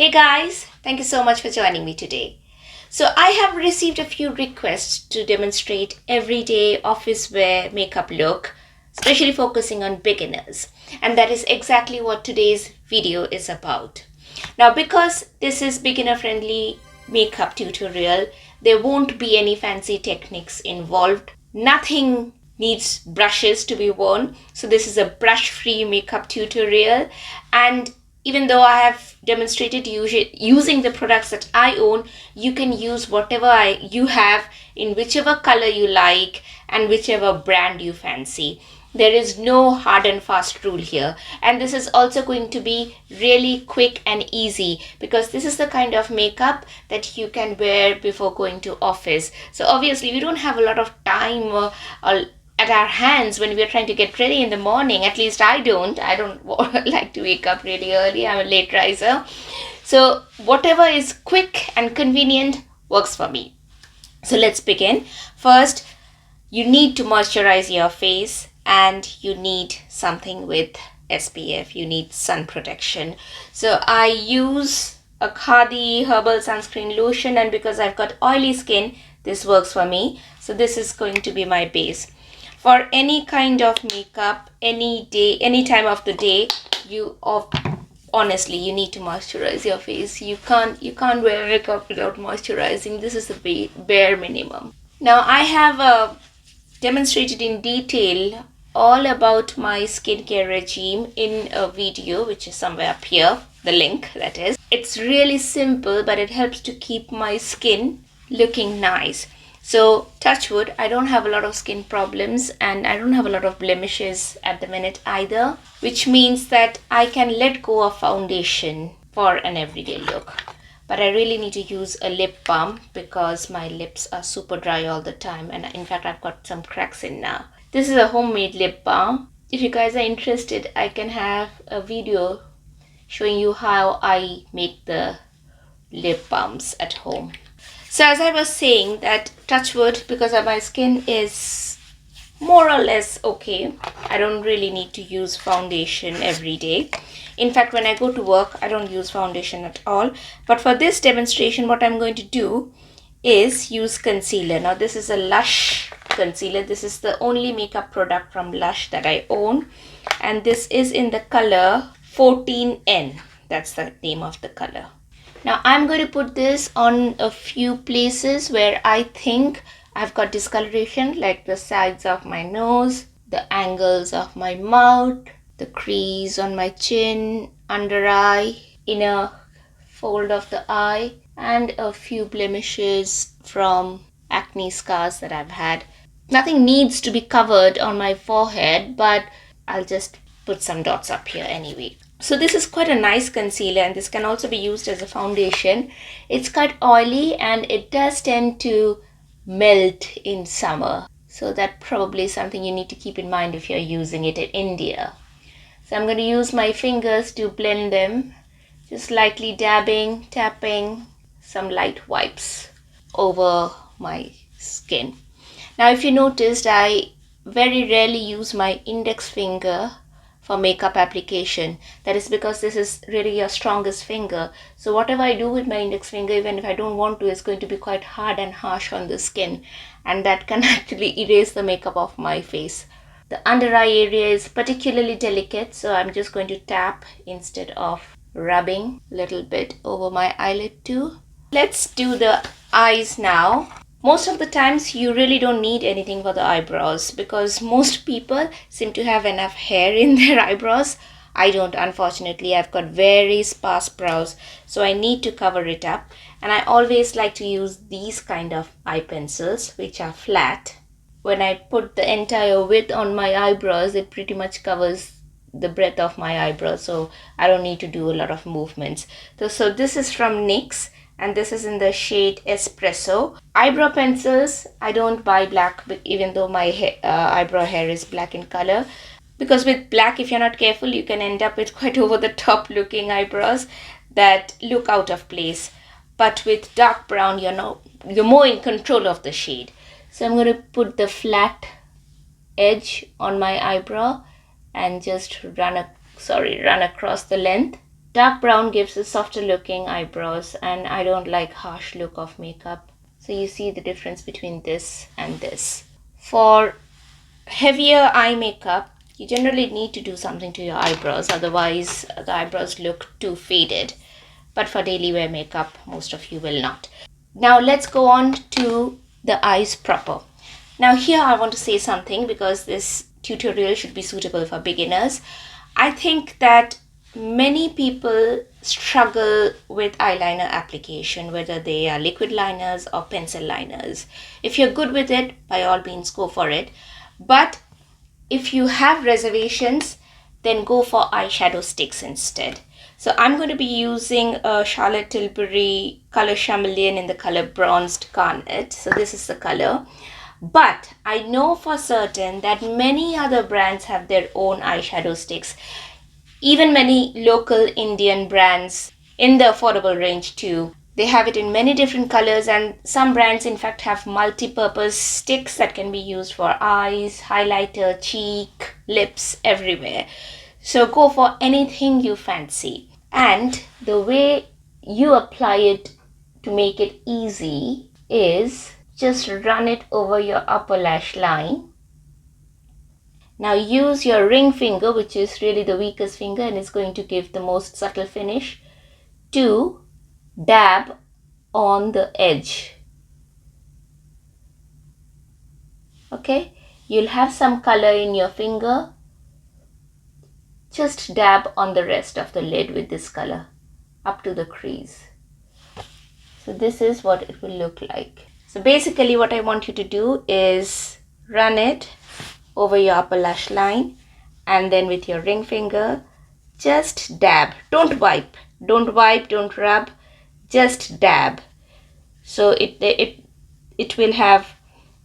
Hey guys, thank you so much for joining me today. So, I have received a few requests to demonstrate everyday office wear makeup look, especially focusing on beginners. And that is exactly what today's video is about. Now, because this is beginner friendly makeup tutorial, there won't be any fancy techniques involved. Nothing needs brushes to be worn. So this is a brush free makeup tutorial, and even though I have demonstrated using the products that I own, you can use whatever you have in whichever color you like and whichever brand you fancy. There is no hard and fast rule here, and this is also going to be really quick and easy because this is the kind of makeup that you can wear before going to office. So obviously we don't have a lot of time at our hands when we are trying to get ready in the morning. At least I don't like to wake up really early. I'm a late riser, so whatever is quick and convenient works for me. So let's begin. First, you need to moisturize your face and you need something with SPF. You need sun protection. So I use a Khadi herbal sunscreen lotion, and because I've got oily skin, this works for me. So this is going to be my base. For any kind of makeup, any day, any time of the day, honestly, you need to moisturize your face. You can't wear makeup without moisturizing. This is the bare minimum. Now I have demonstrated in detail all about my skincare regime in a video which is somewhere up here, the link that is. It's really simple, but it helps to keep my skin looking nice. So touch wood, I don't have a lot of skin problems and I don't have a lot of blemishes at the minute either, which means that I can let go of foundation for an everyday look. But I really need to use a lip balm because my lips are super dry all the time, and in fact I've got some cracks in now. This is a homemade lip balm. If you guys are interested, I can have a video showing you how I make the lip balms at home. So as I was saying, that touch wood, because my skin is more or less okay, I don't really need to use foundation every day. In fact, when I go to work, I don't use foundation at all. But for this demonstration, what I'm going to do is use concealer. Now this is a Lush concealer. This is the only makeup product from Lush that I own, and this is in the color 14N. That's the name of the color. Now I'm going to put this on a few places where I think I've got discoloration, like the sides of my nose, the angles of my mouth, the crease on my chin, under eye, inner fold of the eye, and a few blemishes from acne scars that I've had. Nothing needs to be covered on my forehead, but I'll just put some dots up here anyway. So this is quite a nice concealer, and this can also be used as a foundation. It's quite oily and it does tend to melt in summer. So that probably is something you need to keep in mind if you're using it in India. So I'm going to use my fingers to blend them, just lightly dabbing, tapping, some light wipes over my skin. Now if you noticed, I very rarely use my index finger for makeup application. That is because this is really your strongest finger. So whatever I do with my index finger, even if I don't want to, is going to be quite hard and harsh on the skin, and that can actually erase the makeup off my face. The under eye area is particularly delicate, so I'm just going to tap instead of rubbing a little bit over my eyelid too. Let's do the eyes now. Most of the times you really don't need anything for the eyebrows because most people seem to have enough hair in their eyebrows. I don't, unfortunately. I've got very sparse brows, so I need to cover it up. And I always like to use these kind of eye pencils, which are flat. When I put the entire width on my eyebrows, it pretty much covers the breadth of my eyebrows, so I don't need to do a lot of movements. So this is from NYX, and this is in the shade Espresso. Eyebrow pencils, I don't buy black, even though my eyebrow hair is black in color, because with black, if you're not careful, you can end up with quite over the top looking eyebrows that look out of place. But with dark brown, you're more in control of the shade. So I'm going to put the flat edge on my eyebrow and just run across the length Dark brown gives a softer looking eyebrows, and I don't like harsh look of makeup. So you see the difference between this and this. For heavier eye makeup, you generally need to do something to your eyebrows, otherwise the eyebrows look too faded. But for daily wear makeup, most of you will not. Now let's go on to the eyes proper. Now here I want to say something, because this tutorial should be suitable for beginners. I think that many people struggle with eyeliner application, whether they are liquid liners or pencil liners. If you're good with it, by all means go for it. But if you have reservations, then go for eyeshadow sticks instead. So I'm going to be using a Charlotte Tilbury color chameleon in the color bronzed garnet. So this is the color. But I know for certain that many other brands have their own eyeshadow sticks. Even many local Indian brands in the affordable range too. They have it in many different colors, and some brands in fact have multi-purpose sticks that can be used for eyes, highlighter, cheek, lips, everywhere. So go for anything you fancy. And the way you apply it to make it easy is just run it over your upper lash line. Now use your ring finger, which is really the weakest finger and is going to give the most subtle finish, to dab on the edge. Okay, you'll have some color in your finger. Just dab on the rest of the lid with this color up to the crease. So this is what it will look like. So basically what I want you to do is run it over your upper lash line, and then with your ring finger just dab. Don't wipe, don't rub, just dab. So it will have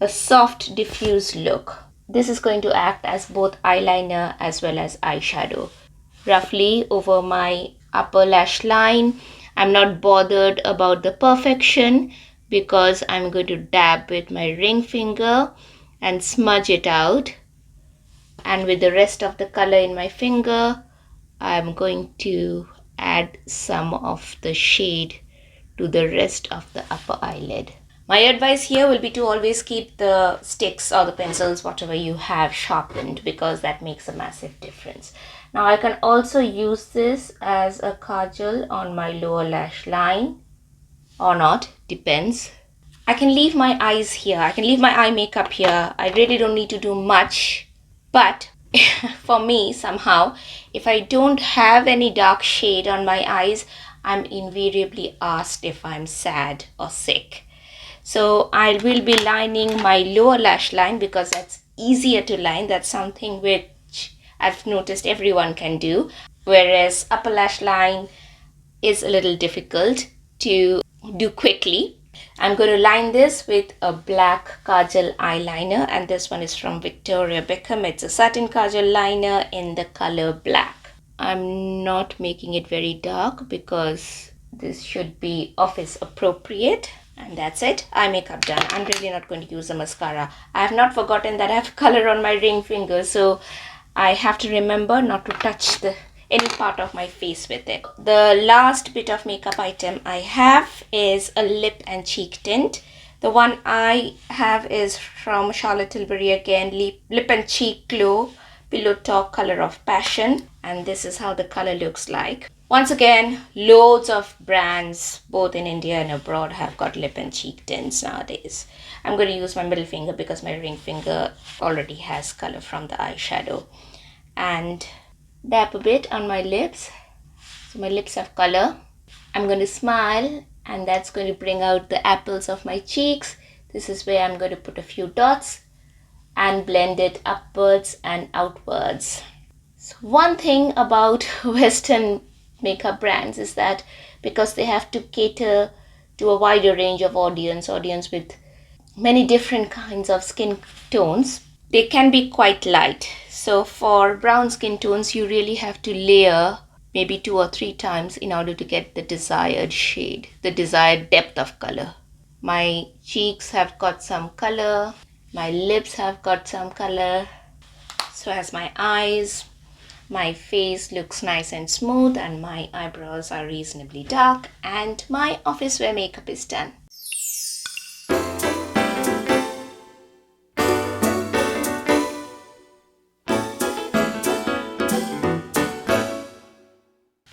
a soft diffuse look. This is going to act as both eyeliner as well as eyeshadow. Roughly over my upper lash line. I'm not bothered about the perfection, because I'm going to dab with my ring finger and smudge it out. And with the rest of the color in my finger, I'm going to add some of the shade to the rest of the upper eyelid. My advice here will be to always keep the sticks or the pencils, whatever you have, sharpened, because that makes a massive difference. Now I can also use this as a kajal on my lower lash line, or not, depends. I can leave my eyes here, I can leave my eye makeup here. I really don't need to do much. But for me, somehow, if I don't have any dark shade on my eyes, I'm invariably asked if I'm sad or sick. So I will be lining my lower lash line, because that's easier to line. That's something which I've noticed everyone can do. Whereas upper lash line is a little difficult to do quickly. I'm going to line this with a black kajal eyeliner, and this one is from Victoria Beckham. It's a satin kajal liner in the color black. I'm not making it very dark because this should be office appropriate. And that's it. Eye makeup done. I'm really not going to use a mascara. I have not forgotten that I have color on my ring finger, so I have to remember not to touch any part of my face with it. The last bit of makeup item I have is a lip and cheek tint. The one I have is from Charlotte Tilbury again, Lip and Cheek Glow Pillow Talk Color of Passion, and this is how the color looks like. Once again, loads of brands both in India and abroad have got lip and cheek tints nowadays. I'm going to use my middle finger because my ring finger already has color from the eyeshadow, and dab a bit on my lips so my lips have color. I'm going to smile, and that's going to bring out the apples of my cheeks. This is where I'm going to put a few dots and blend it upwards and outwards. So one thing about Western makeup brands is that because they have to cater to a wider range of audience with many different kinds of skin tones, they can be quite light. So for brown skin tones, you really have to layer maybe 2 or 3 times in order to get the desired shade, the desired depth of color. My cheeks have got some color, my lips have got some color, so has my eyes. My face looks nice and smooth, and my eyebrows are reasonably dark, and my office wear makeup is done.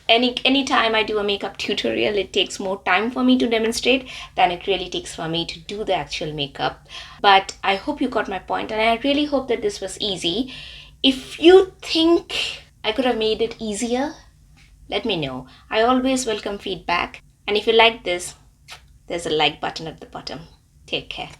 Anytime I do a makeup tutorial, it takes more time for me to demonstrate than it really takes for me to do the actual makeup. But I hope you got my point, and I really hope that this was easy. If you think I could have made it easier, let me know. I always welcome feedback. And if you like this, there's a like button at the bottom. Take care.